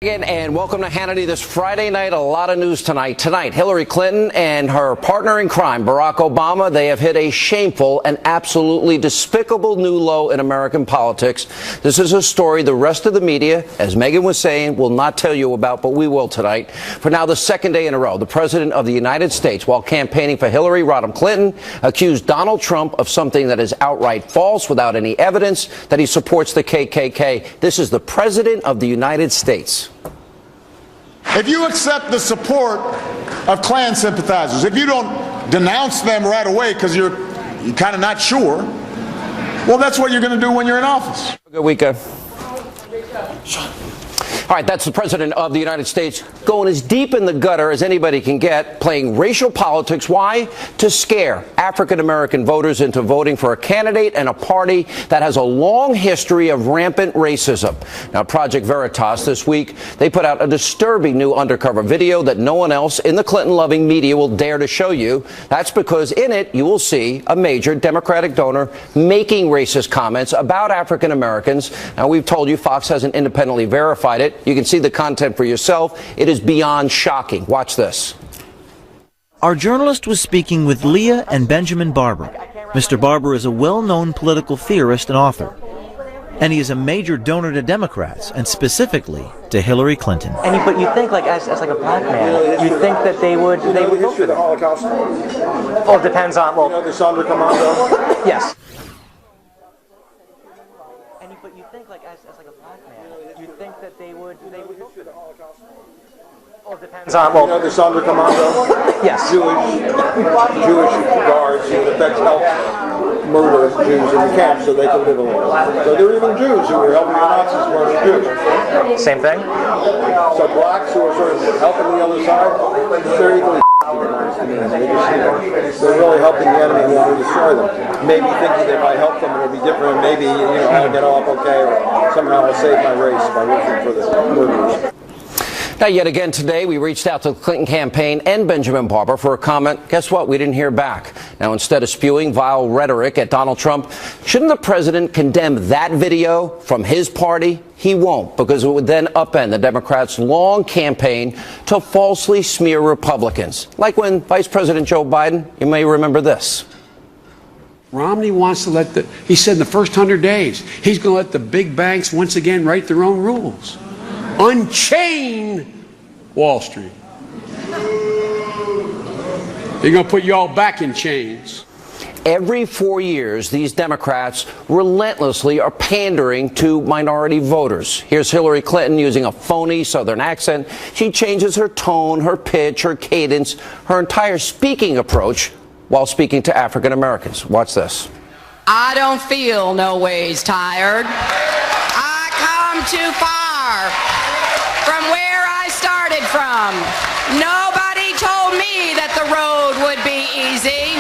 And welcome to Hannity this Friday night. A lot of news tonight. Tonight, Hillary Clinton and her partner in crime, Barack Obama, they have hit a shameful and absolutely despicable new low in American politics. This is a story the rest of the media, as Megan was saying, will not tell you about, but we will tonight. For now, the second day in a row, the president of the United States, while campaigning for Hillary Rodham Clinton, accused Donald Trump of something that is outright false without any evidence that he supports the KKK. This is the president of the United States. If you accept the support of Klan sympathizers, if you don't denounce them right away because you're kind of not sure, well, that's what you're going to do when you're in office. Good weekend. All right, that's the president of the United States going as deep in the gutter as anybody can get, playing racial politics. Why? To scare African-American voters into voting for a candidate and a party that has a long history of rampant racism. Now, Project Veritas this week, they put out a disturbing new undercover video that no one else in the Clinton-loving media will dare to show you. That's because in it, you will see a major Democratic donor making racist comments about African-Americans. Now, we've told you Fox hasn't independently verified it. You can see the content for yourself. It is beyond shocking. Watch this. Our journalist was speaking with Leah and Benjamin Barber. Mr. Barber is a well-known political theorist and author. And he is a major donor to Democrats, and specifically to Hillary Clinton. But you think, like, as like a black man, you think that they would vote for them? Holocaust? Well, it depends on, well... You know the Sandra Commando? Yes. But you think, like, as like a black man, you think that they would vote for the Holocaust? Well, it depends on, well... You know the Sandra Commando? Yes. Jewish guards who affect help murder Jews in the camp so they can live alone. So there were even Jews who were helping the Nazis murder Jews. Same thing? So blacks who are sort of helping the other side, they're equally they're really helping the enemy who want to destroy them. Maybe thinking that if I help them it'll be different, maybe I'll get off okay, or somehow I'll save my race by working for the murderers. Now, yet again today, we reached out to the Clinton campaign and Benjamin Barber for a comment. Guess what? We didn't hear back. Now, instead of spewing vile rhetoric at Donald Trump, shouldn't the president condemn that video from his party? He won't, because it would then upend the Democrats' long campaign to falsely smear Republicans. Like when Vice President Joe Biden, you may remember this. Romney wants to he said in the first 100 days, he's going to let the big banks once again write their own rules. Unchain Wall Street. They're going to put you all back in chains. Every 4 years, these Democrats relentlessly are pandering to minority voters. Here's Hillary Clinton using a phony Southern accent. She changes her tone, her pitch, her cadence, her entire speaking approach while speaking to African Americans. Watch this. I don't feel no ways tired. I come too far from where I started from. Nobody told me that the road would be easy.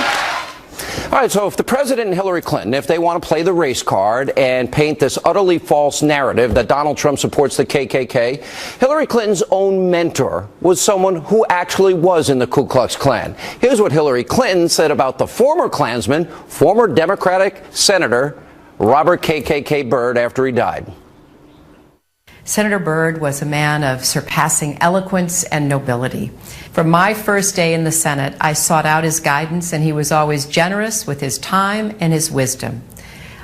All right, so if the president and Hillary Clinton, if they want to play the race card and paint this utterly false narrative that Donald Trump supports the KKK, Hillary Clinton's own mentor was someone who actually was in the Ku Klux Klan. Here's what Hillary Clinton said about the former Klansman, former Democratic Senator Robert KKK Byrd after he died. Senator Byrd was a man of surpassing eloquence and nobility. From my first day in the Senate, I sought out his guidance, and he was always generous with his time and his wisdom.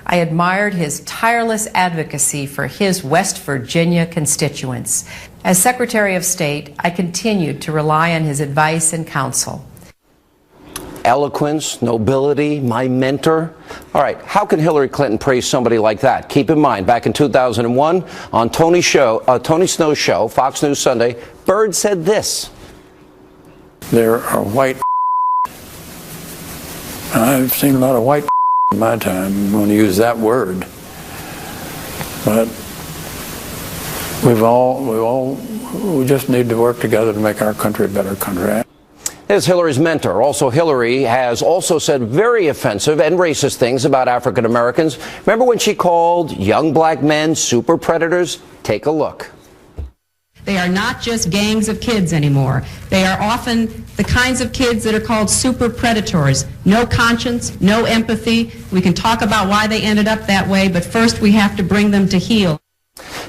I admired his tireless advocacy for his West Virginia constituents. As Secretary of State, I continued to rely on his advice and counsel. Eloquence, nobility, my mentor. All right, how can Hillary Clinton praise somebody like that? Keep in mind, back in 2001, on Tony Snow's show, Fox News Sunday, Byrd said this. There are white. I've seen a lot of white in my time. I'm going to use that word. But we just need to work together to make our country a better country. There's Hillary's mentor. Also, Hillary has also said very offensive and racist things about African Americans. Remember when she called young black men super predators? Take a look. They are not just gangs of kids anymore. They are often the kinds of kids that are called super predators. No conscience, no empathy. We can talk about why they ended up that way, but first we have to bring them to heel.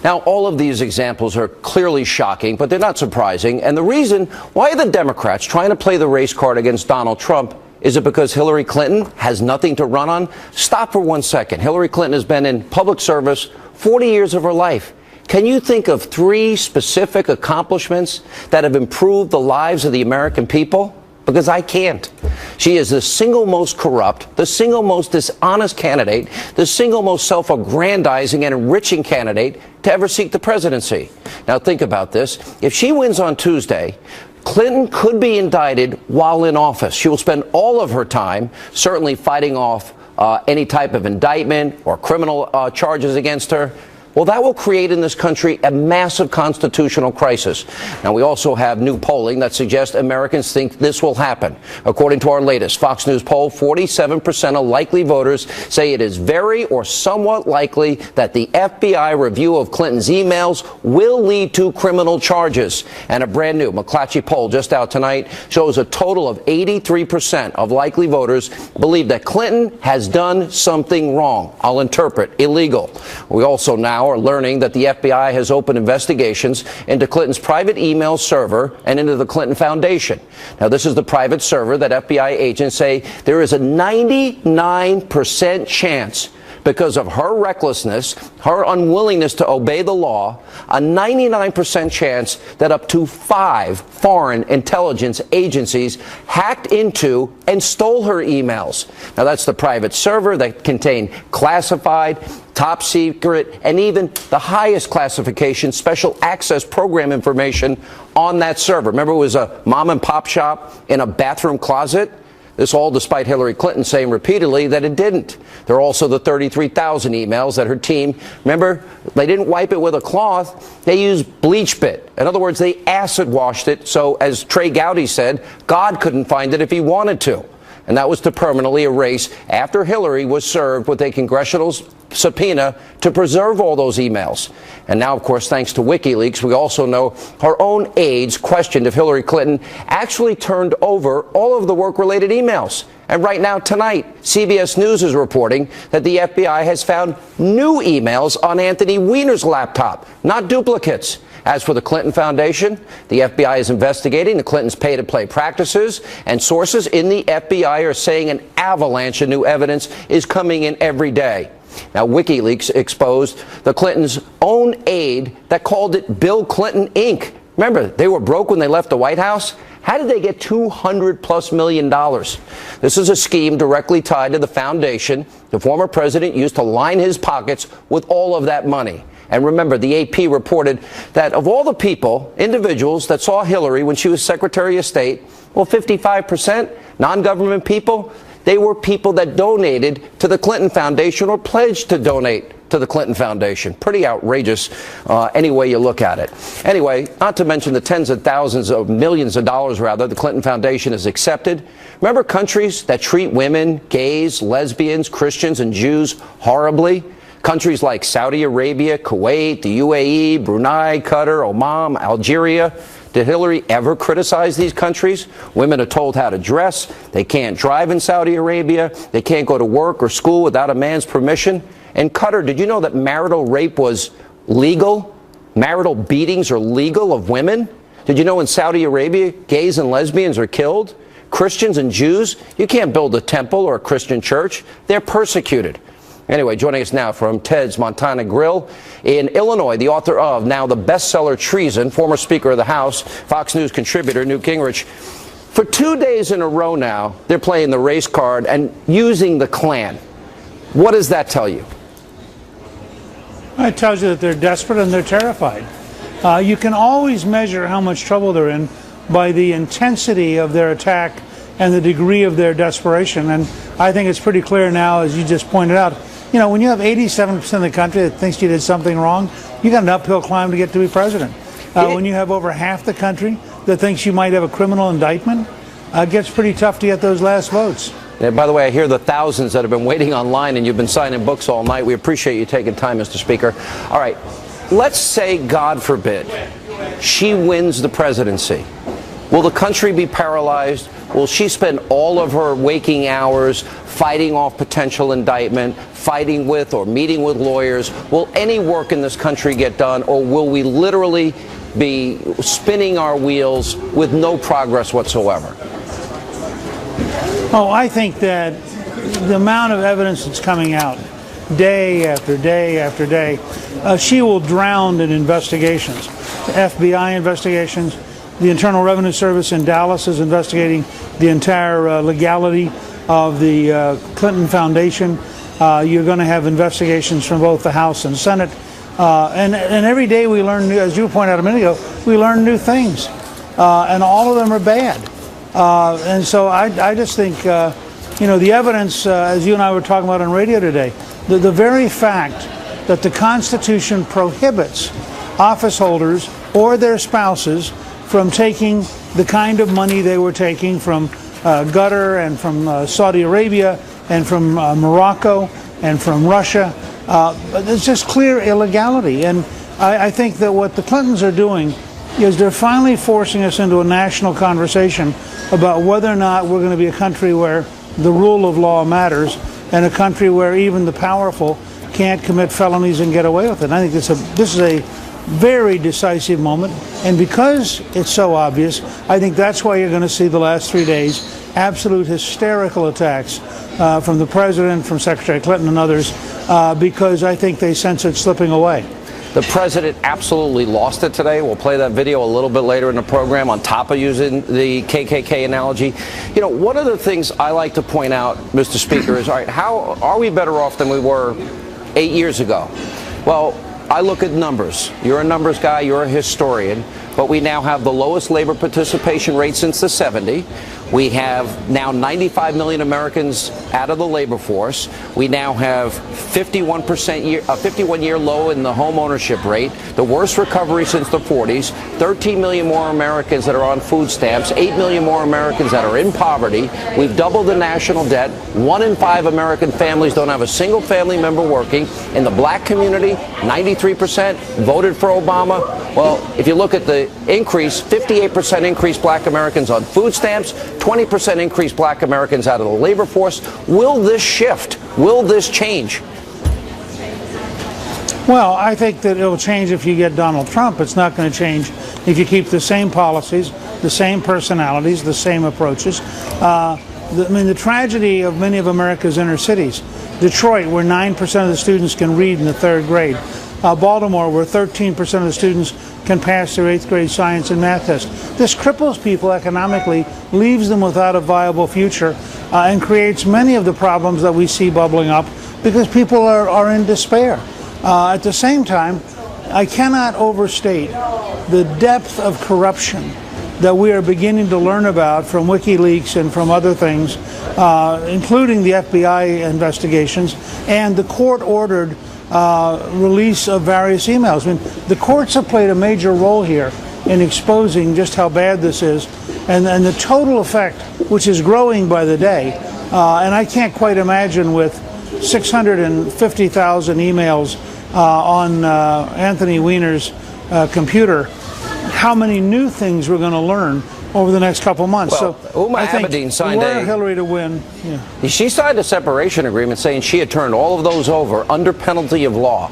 Now, all of these examples are clearly shocking, but they're not surprising. And the reason why are the Democrats trying to play the race card against Donald Trump? Is it because Hillary Clinton has nothing to run on? Stop for 1 second. Hillary Clinton has been in public service 40 years of her life. Can you think of 3 specific accomplishments that have improved the lives of the American people? Because I can't. She is the single most corrupt, the single most dishonest candidate, the single most self-aggrandizing and enriching candidate to ever seek the presidency. Now think about this. If she wins on Tuesday, Clinton could be indicted while in office. She will spend all of her time certainly fighting off any type of indictment or criminal charges against her. Well, that will create in this country a massive constitutional crisis. Now, we also have new polling that suggests Americans think this will happen. According to our latest Fox News poll, 47% of likely voters say it is very or somewhat likely that the FBI review of Clinton's emails will lead to criminal charges. And a brand new McClatchy poll just out tonight shows a total of 83% of likely voters believe that Clinton has done something wrong. I'll interpret illegal. We also now are learning that the FBI has opened investigations into Clinton's private email server and into the Clinton Foundation. Now, this is the private server that FBI agents say there is a 99% chance, because of her recklessness, her unwillingness to obey the law, a 99% chance that up to 5 foreign intelligence agencies hacked into and stole her emails. Now, that's the private server that contained classified, top secret, and even the highest classification special access program information on that server. Remember, it was a mom and pop shop in a bathroom closet? This all despite Hillary Clinton saying repeatedly that it didn't. There are also the 33,000 emails that her team, remember, they didn't wipe it with a cloth. They used bleach bit. In other words, they acid washed it. So as Trey Gowdy said, God couldn't find it if he wanted to. And that was to permanently erase after Hillary was served with a congressional subpoena to preserve all those emails. And now, of course, thanks to WikiLeaks, we also know her own aides questioned if Hillary Clinton actually turned over all of the work-related emails. And right now, tonight, CBS News is reporting that the FBI has found new emails on Anthony Weiner's laptop, not duplicates. As for the Clinton Foundation, the FBI is investigating the Clintons' pay-to-play practices, and sources in the FBI are saying an avalanche of new evidence is coming in every day. Now, WikiLeaks exposed the Clintons' own aide that called it Bill Clinton, Inc. Remember, they were broke when they left the White House. How did they get $200+ million? This is a scheme directly tied to the foundation the former president used to line his pockets with all of that money. And remember, the AP reported that of all the people, individuals that saw Hillary when she was Secretary of State, well, 55% non-government people, they were people that donated to the Clinton Foundation or pledged to donate to the Clinton Foundation. Pretty outrageous any way you look at it. Anyway, not to mention the tens of thousands of millions of dollars, rather, the Clinton Foundation has accepted. Remember countries that treat women, gays, lesbians, Christians, and Jews horribly? Countries like Saudi Arabia, Kuwait, the UAE, Brunei, Qatar, Oman, Algeria. Did Hillary ever criticize these countries? Women are told how to dress. They can't drive in Saudi Arabia. They can't go to work or school without a man's permission. In Qatar, did you know that marital rape was legal? Marital beatings are legal of women? Did you know in Saudi Arabia, gays and lesbians are killed? Christians and Jews, you can't build a temple or a Christian church. They're persecuted. Anyway, joining us now from Ted's Montana Grill in Illinois, the author of now the bestseller Treason, former Speaker of the House, Fox News contributor Newt Gingrich. For 2 days in a row now, they're playing the race card and using the Klan. What does that tell you? It tells you that they're desperate and they're terrified. You can always measure how much trouble they're in by the intensity of their attack and the degree of their desperation. And I think it's pretty clear now, as you just pointed out, you know, when you have 87% of the country that thinks you did something wrong, you got an uphill climb to get to be president. When you have over half the country that thinks you might have a criminal indictment, it gets pretty tough to get those last votes. And by the way, I hear the thousands that have been waiting online and you've been signing books all night. We appreciate you taking time, Mr. Speaker. All right, let's say, God forbid, she wins the presidency. Will the country be paralyzed Will she spend all of her waking hours fighting off potential indictment, fighting with or meeting with lawyers? Will any work in this country get done, or will we literally be spinning our wheels with no progress whatsoever? Oh, I think that the amount of evidence that's coming out day after day after day, she will drown in investigations. The FBI investigations, the Internal Revenue Service in Dallas is investigating the entire legality of the Clinton Foundation. You're going to have investigations from both the House and Senate. And every day we learn, as you pointed out a minute ago, we learn new things. And all of them are bad. And so I just think, the evidence, as you and I were talking about on radio today, the very fact that the Constitution prohibits office holders or their spouses from taking the kind of money they were taking from Qatar and from Saudi Arabia and from Morocco and from Russia. It's just clear illegality. And I think that what the Clintons are doing is they're finally forcing us into a national conversation about whether or not we're going to be a country where the rule of law matters and a country where even the powerful can't commit felonies and get away with it. And I think this is a very decisive moment, and because it's so obvious, I think that's why you're going to see the last 3 days absolute hysterical attacks from the president, from Secretary Clinton and others, because I think they sense it slipping away. The president absolutely lost it today. We'll play that video a little bit later in the program on top of using the KKK analogy. One of the things I like to point out, Mr. Speaker, is, all right, how are we better off than we were 8 years ago? Well, I look at numbers. You're a numbers guy, you're a historian, but we now have the lowest labor participation rate since the 70s. We have now 95 million Americans out of the labor force. We now have 51-year low in the home ownership rate, the worst recovery since the 40s, 13 million more Americans that are on food stamps, 8 million more Americans that are in poverty. We've doubled the national debt. 1 in 5 American families don't have a single family member working. In the black community, 93% voted for Obama. Well, if you look at the increase, 58% increase black Americans on food stamps, 20% increase black Americans out of the labor force. Will this shift? Will this change? Well, I think that it'll change if you get Donald Trump. It's not going to change if you keep the same policies, the same personalities, the same approaches. The tragedy of many of America's inner cities, Detroit, where 9% of the students can read in the 3rd grade, Baltimore, where 13% of the students can pass their 8th grade science and math test. This cripples people economically, leaves them without a viable future, and creates many of the problems that we see bubbling up because people are in despair. At the same time, I cannot overstate the depth of corruption that we are beginning to learn about from WikiLeaks and from other things, including the FBI investigations and the court-ordered release of various emails. I mean, the courts have played a major role here in exposing just how bad this is, and the total effect, which is growing by the day. And I can't quite imagine with 650,000 emails on Anthony Weiner's computer, how many new things we're going to learn over the next couple months. Well, so Uma I think Abedin signed were Hillary to win. Yeah. She signed a separation agreement saying she had turned all of those over under penalty of law.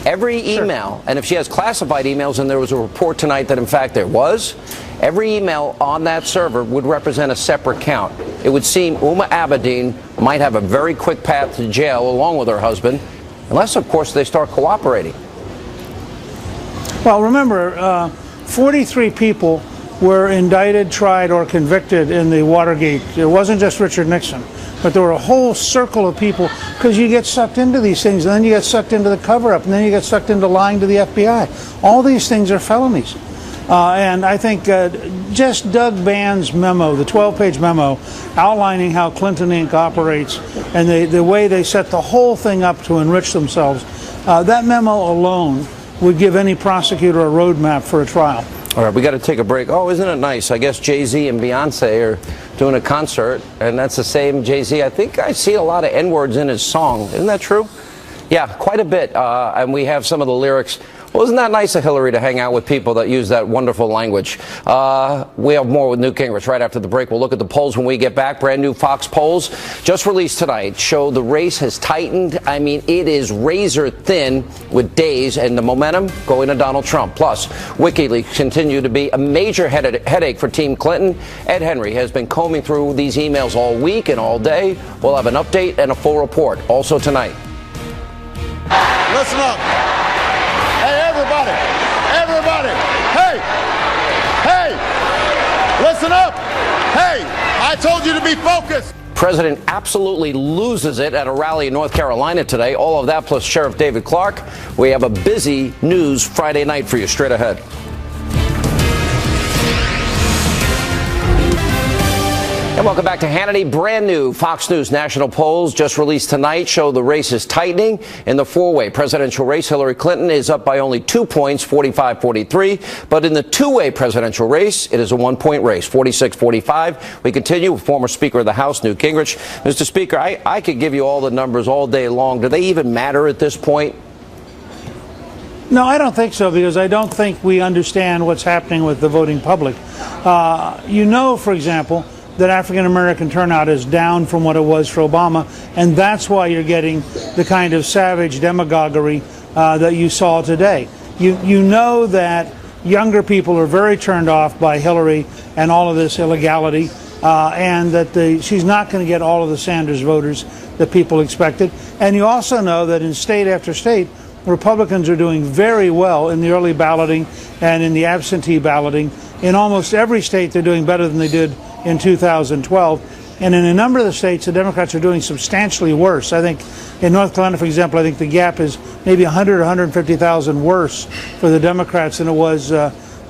Every email, and if she has classified emails, and there was a report tonight that in fact there was, every email on that server would represent a separate count. It would seem Uma Abedin might have a very quick path to jail along with her husband, unless of course they start cooperating. Well, remember, 43 people were indicted, tried, or convicted in the Watergate. It wasn't just Richard Nixon, but there were a whole circle of people, because you get sucked into these things, and then you get sucked into the cover-up, and then you get sucked into lying to the FBI. All these things are felonies. And I think just Doug Band's memo, the 12-page memo, outlining how Clinton Inc. operates and the way they set the whole thing up to enrich themselves, that memo alone would give any prosecutor a roadmap for a trial. All right, we got to take a break. Oh, isn't it nice? I guess Jay-Z and Beyonce are doing a concert, and that's the same Jay-Z. I think I see a lot of N-words in his song. Isn't that true? Yeah, quite a bit. And we have some of the lyrics Well, isn't that nice of Hillary to hang out with people that use that wonderful language? We have more with Newt Gingrich right after the break. We'll look at the polls when we get back. Brand new Fox polls just released tonight show the race has tightened. I mean, it is razor thin with days, and the momentum going to Donald Trump. Plus, WikiLeaks continue to be a major headache for Team Clinton. Ed Henry has been combing through these emails all week and all day. We'll have an update and a full report also tonight. Listen up. Hey, everybody. Everybody. Hey. Hey. Listen up. Hey, I told you to be focused. President absolutely loses it at a rally in North Carolina today. All of that plus Sheriff David Clarke. We have a busy news Friday night for you straight ahead. And welcome back to Hannity. Brand new Fox News national polls just released tonight show the race is tightening. In the four-way presidential race, Hillary Clinton is up by only 2 points, 45-43. But in the two-way presidential race, it is a one-point race, 46-45. We continue with former Speaker of the House, Newt Gingrich. Mr. Speaker, I could give you all the numbers all day long. Do they even matter at this point? No, I don't think so, because I don't think we understand what's happening with the voting public. You know, for example, that African-American turnout is down from what it was for Obama, and that's why you're getting the kind of savage demagoguery that you saw today. You know that younger people are very turned off by Hillary and all of this illegality, and that she's not going to get all of the Sanders voters that people expected. And you also know that in state after state, Republicans are doing very well in the early balloting and in the absentee balloting. In almost every state, they're doing better than they did in 2012. And in a number of the states, the Democrats are doing substantially worse. I think in North Carolina, for example, I think the gap is maybe 100 or 150,000 worse for the Democrats than it was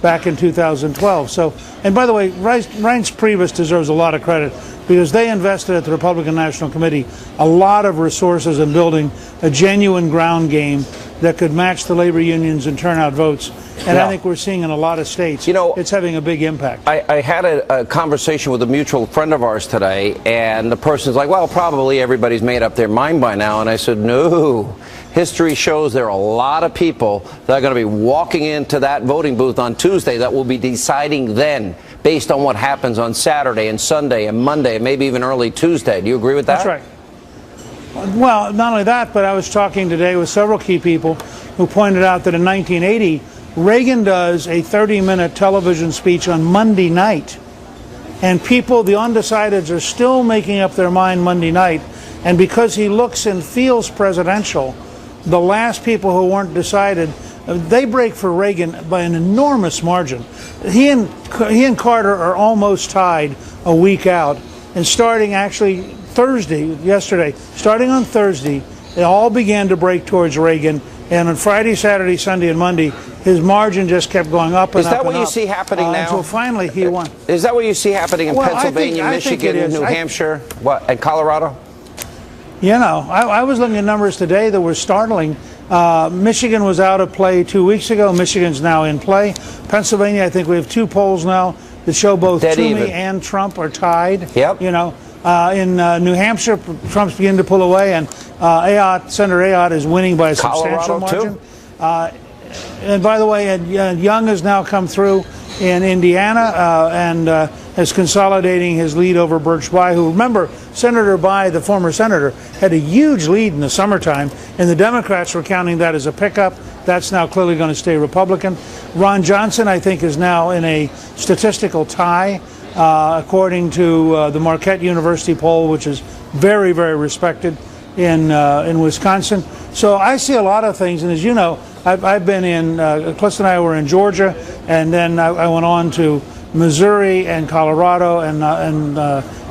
back in 2012. So, and by the way, Reince Priebus deserves a lot of credit, because they invested at the Republican National Committee a lot of resources in building a genuine ground game that could match the labor unions and turnout votes. And I think we're seeing in a lot of states, it's having a big impact. I had a conversation with a mutual friend of ours today, and the person's like, well, probably everybody's made up their mind by now. And I said, no. History shows there are a lot of people that are going to be walking into that voting booth on Tuesday that will be deciding then, based on what happens on Saturday and Sunday and Monday and maybe even early Tuesday. Do you agree with that? That's right. Well, not only that, but I was talking today with several key people who pointed out that in 1980, Reagan does a 30-minute television speech on Monday night, and people, the undecideds, are still making up their mind Monday night. And because he looks and feels presidential, the last people who weren't decided, they break for Reagan by an enormous margin. He and Carter are almost tied a week out, and starting actually starting on Thursday, it all began to break towards Reagan. And on Friday, Saturday, Sunday, and Monday, his margin just kept going up and up. Is that what you see happening now? Until finally he won. Is that what you see happening in Pennsylvania, Michigan, New Hampshire, and Colorado? You know, I was looking at numbers today that were startling. Michigan was out of play 2 weeks ago. Michigan's now in play. Pennsylvania, I think we have 2 polls now that show both Toomey and Trump are tied. Yep. You know, in New Hampshire, Trump's beginning to pull away, and Senator Ayotte is winning by a substantial margin. And by the way, Young has now come through in Indiana and is consolidating his lead over Birch Bayh, who, remember, Senator Bayh, the former senator, had a huge lead in the summertime, and the Democrats were counting that as a pickup. That's now clearly going to stay Republican. Ron Johnson, I think, is now in a statistical tie, according to the Marquette University poll, which is very, very respected in Wisconsin. So I see a lot of things, and as you know, I've been in, Cliff and I were in Georgia, and then I went on to Missouri and Colorado and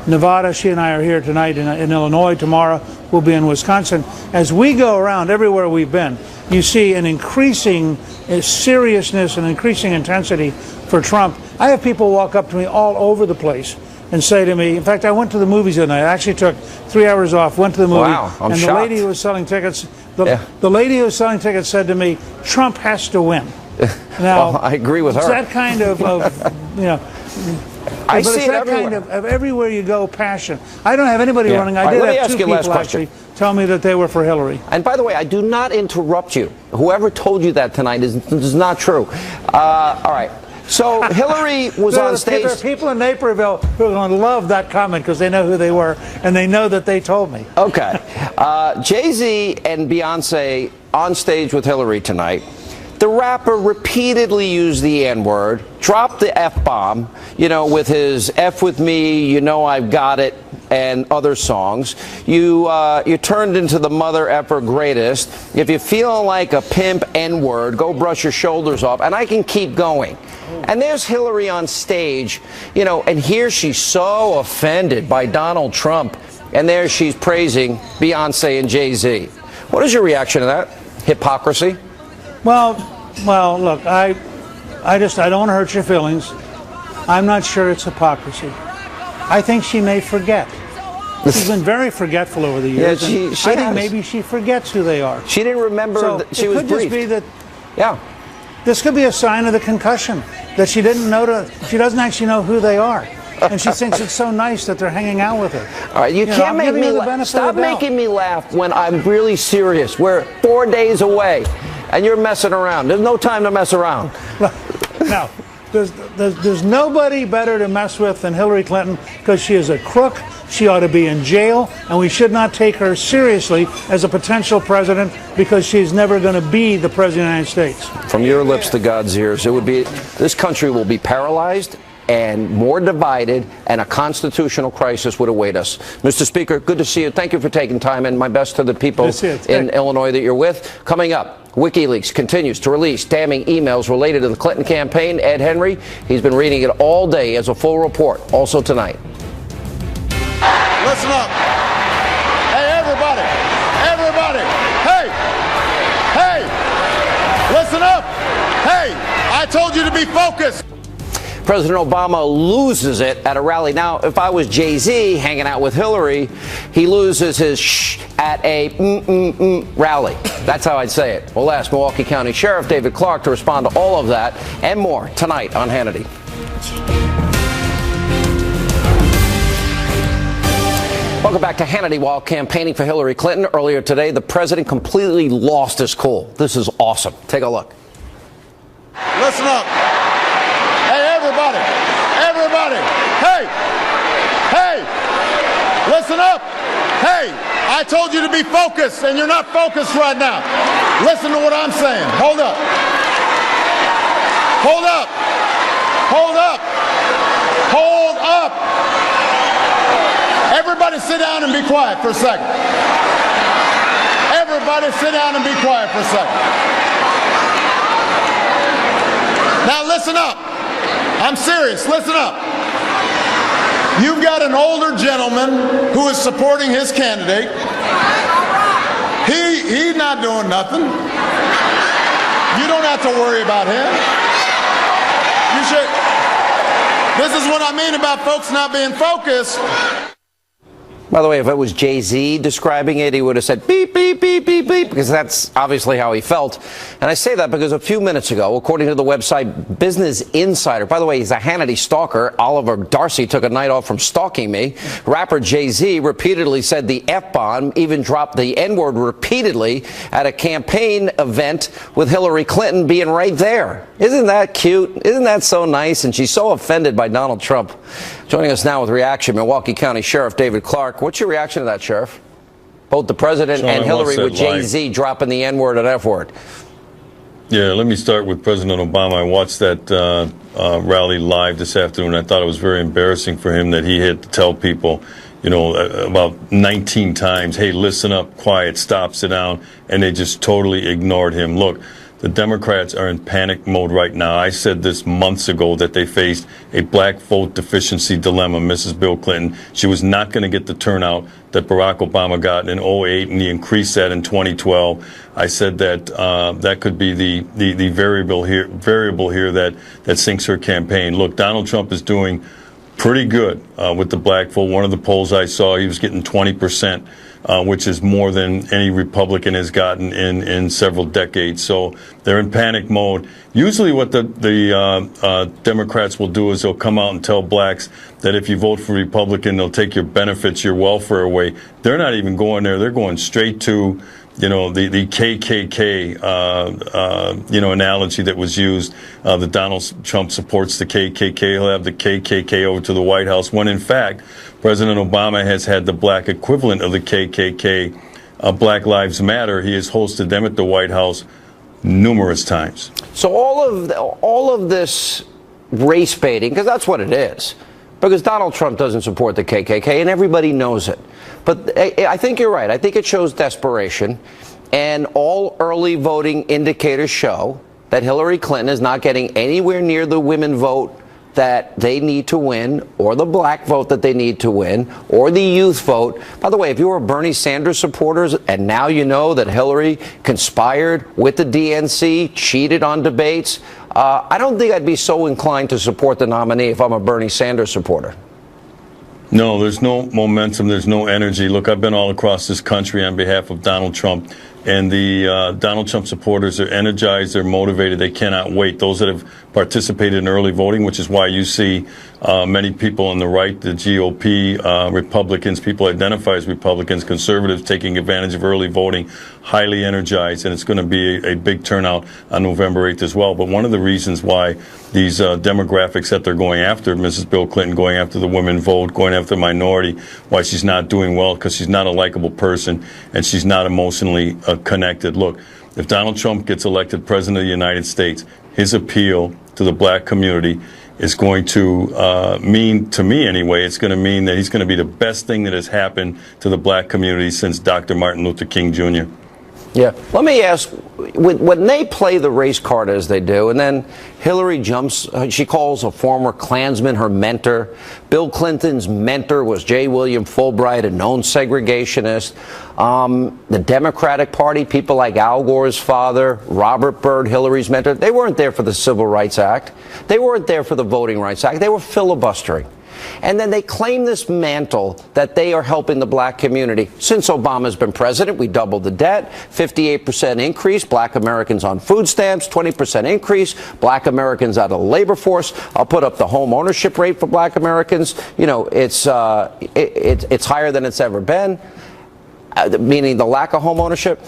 Nevada. She and I are here tonight in Illinois. Tomorrow we'll be in Wisconsin. As we go around everywhere we've been, you see an increasing seriousness and increasing intensity for Trump. I have people walk up to me all over the place and say to me, in fact, I went to the movies the other night. I actually took 3 hours off, went to the movie. Wow, I'm and shocked. The lady who was selling tickets, the lady who was selling tickets said to me, Trump has to win. Now, well, I agree with her. It's that kind of you know, I but see it's it that everywhere. kind of everywhere you go passion. I don't have anybody Yeah. running. All I right, did let me have ask two you a last people question. actually tell me that they were for Hillary. And by the way, I do not interrupt you. Whoever told you that tonight is not true. All right. So Hillary was on stage. There are people in Naperville who are going to love that comment because they know who they were and they know that they told me. Okay. Jay-Z and Beyonce on stage with Hillary tonight. The rapper repeatedly used the N-word, dropped the F-bomb, with his F with me, I've got it, and other songs. You turned into the mother effer greatest. If you're feeling like a pimp N-word, go brush your shoulders off. And I can keep going. And there's Hillary on stage, and here she's so offended by Donald Trump. And there she's praising Beyonce and Jay-Z. What is your reaction to that? Hypocrisy? Well, look, I don't want to hurt your feelings. I'm not sure it's hypocrisy. I think she may forget. She's been very forgetful over the years. Yeah, she I think has. Maybe she forgets who they are. She didn't remember So that she it was could briefed. just be that. Yeah. This could be a sign of the concussion that she didn't know. She doesn't actually know who they are, and she thinks it's so nice that they're hanging out with her. All right, you can't I'm make giving me you the laugh. benefit Stop of the doubt. making me laugh when I'm really serious. We're 4 days away, and you're messing around. There's no time to mess around. No, there's nobody better to mess with than Hillary Clinton because she is a crook. She ought to be in jail, and we should not take her seriously as a potential president because she's never going to be the president of the United States. From your lips to God's ears, this country will be paralyzed and more divided, and a constitutional crisis would await us. Mr. Speaker, good to see you. Thank you for taking time, and my best to the people in Illinois that you're with. Coming up, WikiLeaks continues to release damning emails related to the Clinton campaign. Ed Henry, he's been reading it all day as a full report, also tonight. Listen up. Hey, everybody. Everybody. Hey. Hey. Listen up. Hey, I told you to be focused. President Obama loses it at a rally. Now, if I was Jay-Z hanging out with Hillary, he loses his shh at a rally. That's how I'd say it. We'll ask Milwaukee County Sheriff David Clarke to respond to all of that and more tonight on Hannity. Welcome back to Hannity. While campaigning for Hillary Clinton earlier today, the president completely lost his cool. This is awesome. Take a look. Listen up. Hey, everybody. Everybody. Hey. Hey. Listen up. Hey, I told you to be focused, and you're not focused right now. Listen to what I'm saying. Hold up. Hold up. Hold up. Hold up. Everybody sit down and be quiet for a second. Everybody sit down and be quiet for a second. Now listen up. I'm serious. Listen up. You've got an older gentleman who is supporting his candidate. He's not doing nothing. You don't have to worry about him. You should. This is what I mean about folks not being focused. By the way, if it was Jay-Z describing it, he would have said beep, beep, beep, beep, beep, because that's obviously how he felt. And I say that because a few minutes ago, according to the website Business Insider, by the way, he's a Hannity stalker. Oliver Darcy took a night off from stalking me. Rapper Jay-Z repeatedly said the F-bomb, even dropped the N-word repeatedly at a campaign event with Hillary Clinton being right there. Isn't that cute? Isn't that so nice? And she's so offended by Donald Trump. Joining us now with reaction, Milwaukee County Sheriff David Clarke. What's your reaction to that, Sheriff? Both the president and Hillary with Jay-Z dropping the N-word and F-word. Yeah, let me start with President Obama. I watched that rally live this afternoon. I thought it was very embarrassing for him that he had to tell people, you know, about 19 times, hey, listen up, quiet, stop, sit down, and they just totally ignored him. Look, the Democrats are in panic mode right now. I said this months ago that they faced a black vote deficiency dilemma, Mrs. Bill Clinton. She was not going to get the turnout that Barack Obama got in 2008, and he increased that in 2012. I said that that could be the variable here that sinks her campaign. Look, Donald Trump is doing pretty good with the black vote. One of the polls I saw, he was getting 20%, which is more than any Republican has gotten in several decades. So they're in panic mode. Usually what the Democrats will do is they'll come out and tell blacks that if you vote for Republican, they'll take your benefits, your welfare away. They're not even going there. They're going straight to, you know, the KKK, analogy that was used, that Donald Trump supports the KKK. He'll have the KKK over to the White House, when in fact, President Obama has had the black equivalent of the KKK, Black Lives Matter. He has hosted them at the White House numerous times. So all of this race baiting, because that's what it is, because Donald Trump doesn't support the KKK, and everybody knows it. But I think you're right. I think it shows desperation, and all early voting indicators show that Hillary Clinton is not getting anywhere near the women vote that they need to win, or the black vote that they need to win, or the youth vote. By the way, if you were Bernie Sanders supporters and now you know that Hillary conspired with the DNC, cheated on debates, I don't think I'd be so inclined to support the nominee if I'm a Bernie Sanders supporter. No, there's no momentum. There's no energy. Look, I've been all across this country on behalf of Donald Trump, and the Donald Trump supporters are energized. They're motivated. They cannot wait. Those that have participated in early voting, which is why you see many people on the right, the GOP, Republicans, people identify as Republicans, conservatives, taking advantage of early voting, highly energized, and it's going to be a big turnout on November 8th as well. But one of the reasons why these demographics that they're going after, Mrs. Bill Clinton going after the women vote, going after the minority, why she's not doing well, because she's not a likable person and she's not emotionally connected. Look, if Donald Trump gets elected president of the United States, his appeal to the black community is going to mean, to me anyway, it's going to mean that he's going to be the best thing that has happened to the black community since Dr. Martin Luther King Jr. Yeah. Let me ask, when they play the race card as they do, and then Hillary jumps, she calls a former Klansman her mentor. Bill Clinton's mentor was J. William Fulbright, a known segregationist. The Democratic Party, people like Al Gore's father, Robert Byrd, Hillary's mentor, they weren't there for the Civil Rights Act. They weren't there for the Voting Rights Act. They were filibustering. And then they claim this mantle that they are helping the black community. Since Obama's been president, we doubled the debt, 58% increase, black Americans on food stamps, 20% increase, black Americans out of the labor force. I'll put up the home ownership rate for black Americans. You know, it's higher than it's ever been, meaning the lack of home ownership.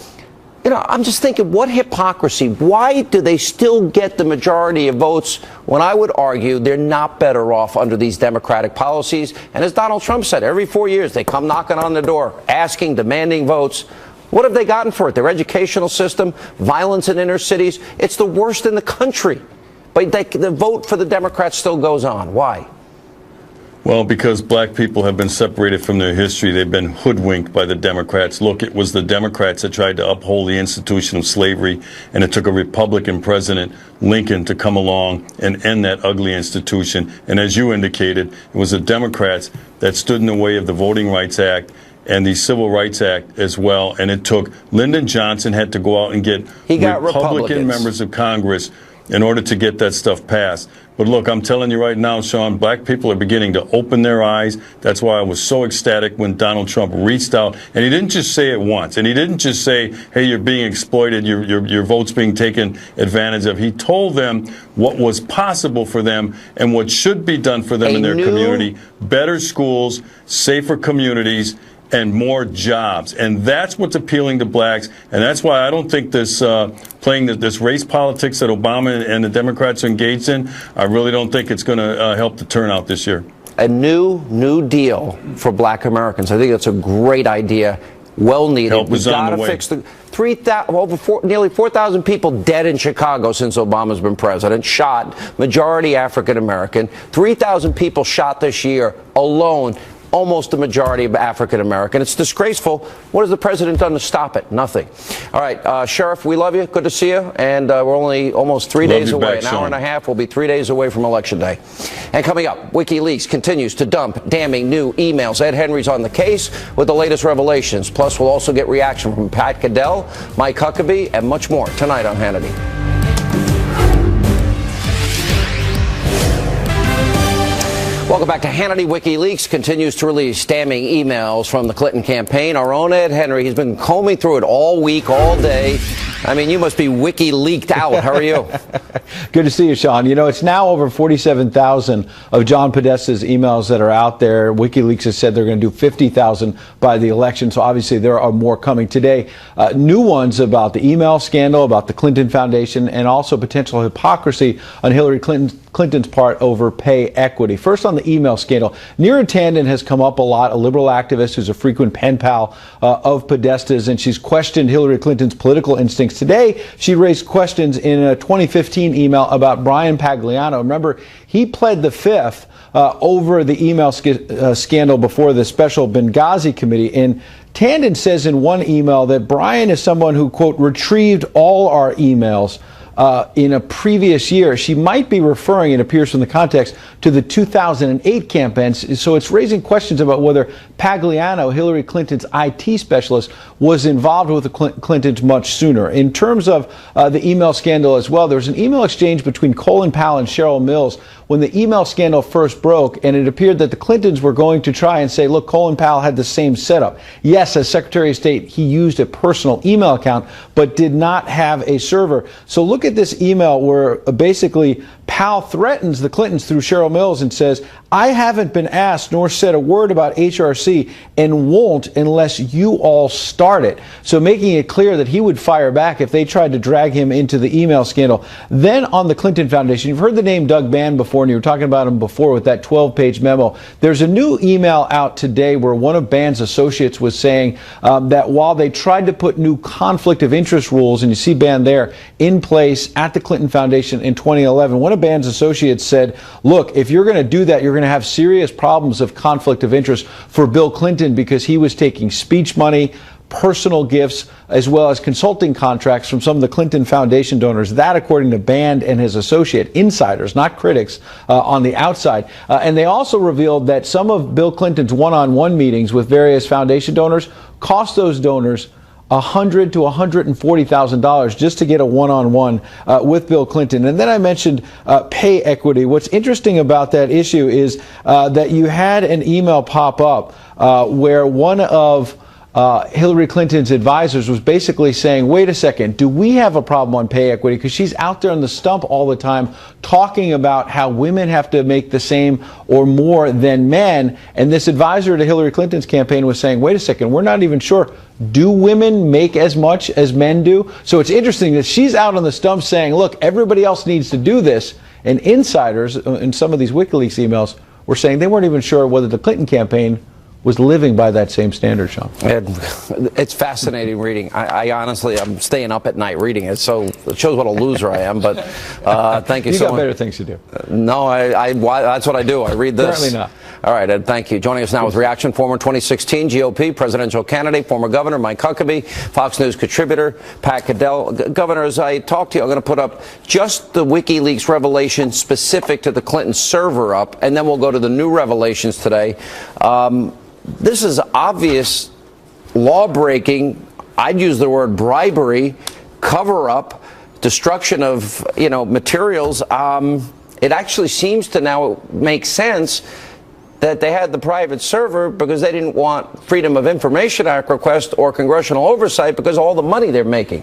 You know, I'm just thinking, what hypocrisy. Why do they still get the majority of votes when I would argue they're not better off under these Democratic policies? And as Donald Trump said, every 4 years they come knocking on the door, asking, demanding votes. What have they gotten for it? Their educational system, violence in inner cities. It's the worst in the country. But the vote for the Democrats still goes on. Why? Well, because black people have been separated from their history. They've been hoodwinked by the Democrats. Look, it was the Democrats that tried to uphold the institution of slavery, and it took a Republican president, Lincoln, to come along and end that ugly institution. And as you indicated, it was the Democrats that stood in the way of the Voting Rights Act and the Civil Rights Act as well. And it took Lyndon Johnson had to go out and get Republican members of Congress in order to get that stuff passed. But look, I'm telling you right now, Sean, black people are beginning to open their eyes. That's why I was so ecstatic when Donald Trump reached out. And he didn't just say it once. And he didn't just say, hey, you're being exploited, your vote's being taken advantage of. He told them what was possible for them and what should be done for them in their community. Better schools, safer communities, and more jobs. And that's what's appealing to blacks. And that's why I don't think this playing this race politics that Obama and the Democrats are engaged in, I really don't think it's going to help the turnout this year. A new deal for black Americans. I think that's a great idea. Well needed. Help is on the way. Fix the nearly 4,000 people dead in Chicago since Obama's been president, shot, majority African American. 3,000 people shot this year alone. Almost the majority of African American. It's disgraceful. What has the president done to stop it? Nothing. All right, Sheriff, we love you. Good to see you. And we're only almost 3 days away. An hour and a half. We'll be 3 days away from Election Day. And coming up, WikiLeaks continues to dump damning new emails. Ed Henry's on the case with the latest revelations. Plus, we'll also get reaction from Pat Caddell, Mike Huckabee, and much more tonight on Hannity. Welcome back to Hannity. WikiLeaks continues to release damning emails from the Clinton campaign. Our own Ed Henry, he's been combing through it all week, all day. I mean, you must be WikiLeaked out. How are you? Good to see you, Sean. You know, it's now over 47,000 of John Podesta's emails that are out there. WikiLeaks has said they're going to do 50,000 by the election, so obviously there are more coming today. New ones about the email scandal, about the Clinton Foundation, and also potential hypocrisy on Hillary Clinton's part over pay equity. First, on the email scandal, Neera Tanden has come up a lot, a liberal activist who's a frequent pen pal of Podesta's, and she's questioned Hillary Clinton's political instincts. Today, she raised questions in a 2015 email about Brian Pagliano. Remember, he pled the fifth over the email scandal before the special Benghazi committee. And Tanden says in one email that Brian is someone who, quote, retrieved all our emails in a previous year. She might be referring, it appears from the context, to the 2008 campaigns. So it's raising questions about whether Pagliano, Hillary Clinton's IT specialist, was involved with the Clintons much sooner. In terms of the email scandal as well, there was an email exchange between Colin Powell and Cheryl Mills when the email scandal first broke, and it appeared that the Clintons were going to try and say, look, Colin Powell had the same setup. Yes, as Secretary of State, he used a personal email account, but did not have a server. So look at this email where basically Powell threatens the Clintons through Cheryl Mills and says, I haven't been asked nor said a word about HRC and won't unless you all start it. So making it clear that he would fire back if they tried to drag him into the email scandal. Then on the Clinton Foundation, you've heard the name Doug Band before, and you were talking about him before with that 12-page memo. There's a new email out today where one of Band's associates was saying that while they tried to put new conflict of interest rules, and you see Band there, in place at the Clinton Foundation in 2011, one of Band's associates said, look, if you're going to do that, you're going to have serious problems of conflict of interest for Bill Clinton because he was taking speech money, personal gifts, as well as consulting contracts from some of the Clinton Foundation donors. That, according to Band and his associate, insiders, not critics, on the outside. And they also revealed that some of Bill Clinton's one-on-one meetings with various foundation donors cost those donors $100,000 to $140,000 just to get a one-on-one with Bill Clinton. And then I mentioned pay equity. What's interesting about that issue is that you had an email pop up where one of Hillary Clinton's advisors was basically saying, wait a second, do we have a problem on pay equity? Because she's out there on the stump all the time talking about how women have to make the same or more than men. And this advisor to Hillary Clinton's campaign was saying, wait a second, we're not even sure. Do women make as much as men do? So it's interesting that she's out on the stump saying, look, everybody else needs to do this. And insiders in some of these WikiLeaks emails were saying they weren't even sure whether the Clinton campaign was living by that same standard, Sean. It's fascinating reading. I honestly, I'm staying up at night reading it, so it shows what a loser I am. But thank you so much. You got better things to do. No, that's what I do. I read this. Apparently not. All right, Ed, thank you. Joining us now with reaction, former 2016 GOP presidential candidate, former governor Mike Huckabee, Fox News contributor Pat Caddell. Governor, as I talk to you, I'm going to put up just the WikiLeaks revelation specific to the Clinton server up, and then we'll go to the new revelations today. This is obvious law-breaking, I'd use the word bribery, cover-up, destruction of, materials. It actually seems to now make sense that they had the private server because they didn't want Freedom of Information Act request or congressional oversight because of all the money they're making.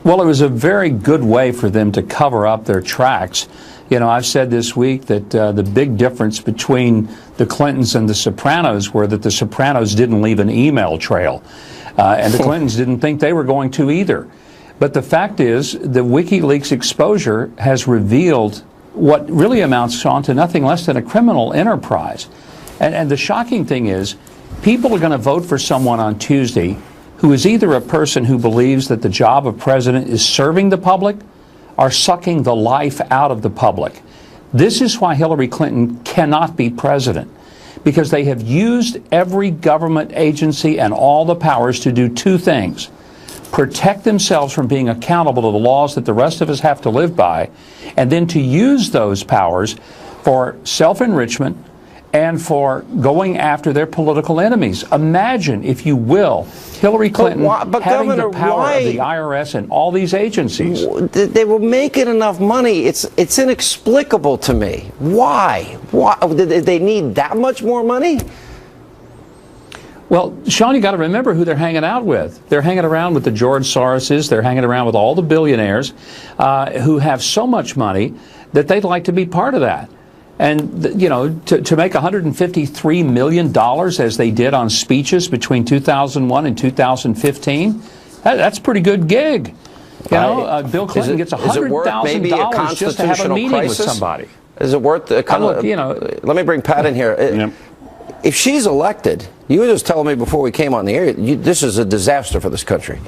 Well, it was a very good way for them to cover up their tracks. I've said this week that the big difference between the Clintons and the Sopranos were that the Sopranos didn't leave an email trail, and the Clintons didn't think they were going to either. But the fact is, the WikiLeaks exposure has revealed what really amounts, Sean, to nothing less than a criminal enterprise. And the shocking thing is, people are going to vote for someone on Tuesday who is either a person who believes that the job of president is serving the public or sucking the life out of the public. This is why Hillary Clinton cannot be president, because they have used every government agency and all the powers to do two things: protect themselves from being accountable to the laws that the rest of us have to live by, and then to use those powers for self-enrichment and for going after their political enemies. Imagine, if you will, Hillary Clinton having Governor, the power of the IRS and all these agencies. They were making enough money. It's inexplicable to me. Why? Did they need that much more money? Well, Sean, you got to remember who they're hanging out with. They're hanging around with the George Soroses. They're hanging around with all the billionaires who have so much money that they'd like to be part of that. And, you know, to make $153 million as they did on speeches between 2001 and 2015, that's a pretty good gig. You know, Bill Clinton gets $100,000 just to have a meeting with somebody. Is it worth the kind of, let me bring Pat in here. If she's elected, you were just telling me before we came on the air, this is a disaster for this country.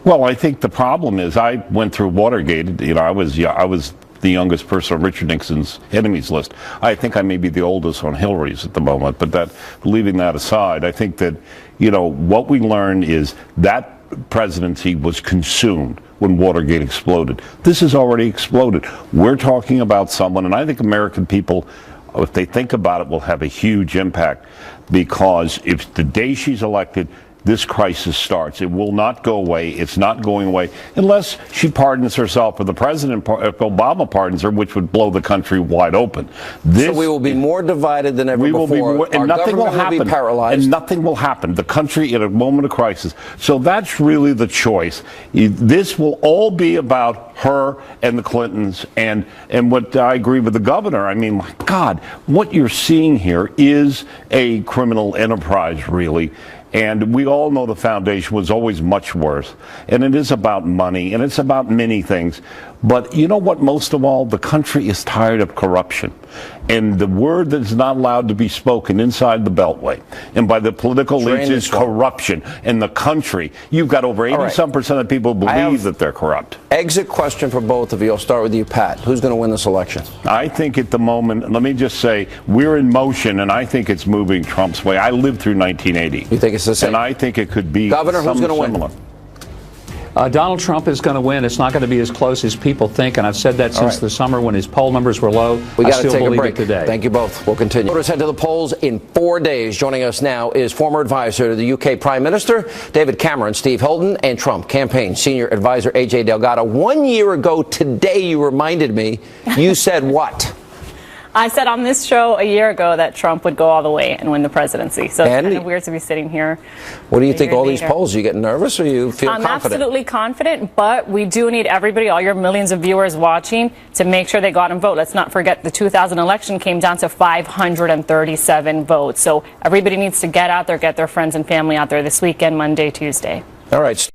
Well, I think the problem is I went through Watergate. You know, I was the youngest person on Richard Nixon's enemies list. I think I may be the oldest on Hillary's at the moment. But leaving that aside, I think that, you know, what we learned is that presidency was consumed when Watergate exploded. This has already exploded. We're talking about someone, and I think American people, if they think about it, will have a huge impact, because if the day she's elected, this crisis starts. It will not go away. It's not going away unless she pardons herself, or the president, if Obama pardons her, which would blow the country wide open. So we will be more divided than ever before. And nothing will happen. Will be paralyzed. And nothing will happen. The country in a moment of crisis. So that's really the choice. This will all be about her and the Clintons. And what I agree with the governor. I mean, my God, what you're seeing here is a criminal enterprise, really. And we all know the foundation was always much worse. And it is about money, and it's about many things. But you know what, most of all, the country is tired of corruption. And the word that is not allowed to be spoken inside the Beltway and by the political elites is corruption. And the country, you've got over 87% of people who believe that they're corrupt. Exit question for both of you. I'll start with you, Pat. Who's going to win this election? I think at the moment, let me just say, we're in motion, and I think it's moving Trump's way. I lived through 1980. You think it's the same? And I think it could be Governor, who's going to win? Donald Trump is going to win. It's not going to be as close as people think, and I've said that since the summer when his poll numbers were low. We got to still take a believe break it today. Thank you both. We'll continue. Voters head to the polls in 4 days. Joining us now is former advisor to the UK Prime Minister David Cameron, Steve Hilton, and Trump campaign senior advisor AJ Delgado. 1 year ago today, you reminded me, you said what? I said on this show a year ago that Trump would go all the way and win the presidency. So it's kind of weird to be sitting here. What do you think of all these polls? You getting nervous, or you feel confident? I'm absolutely confident, but we do need everybody, all your millions of viewers watching, to make sure they go out and vote. Let's not forget the 2000 election came down to 537 votes. So everybody needs to get out there, get their friends and family out there this weekend, Monday, Tuesday. All right.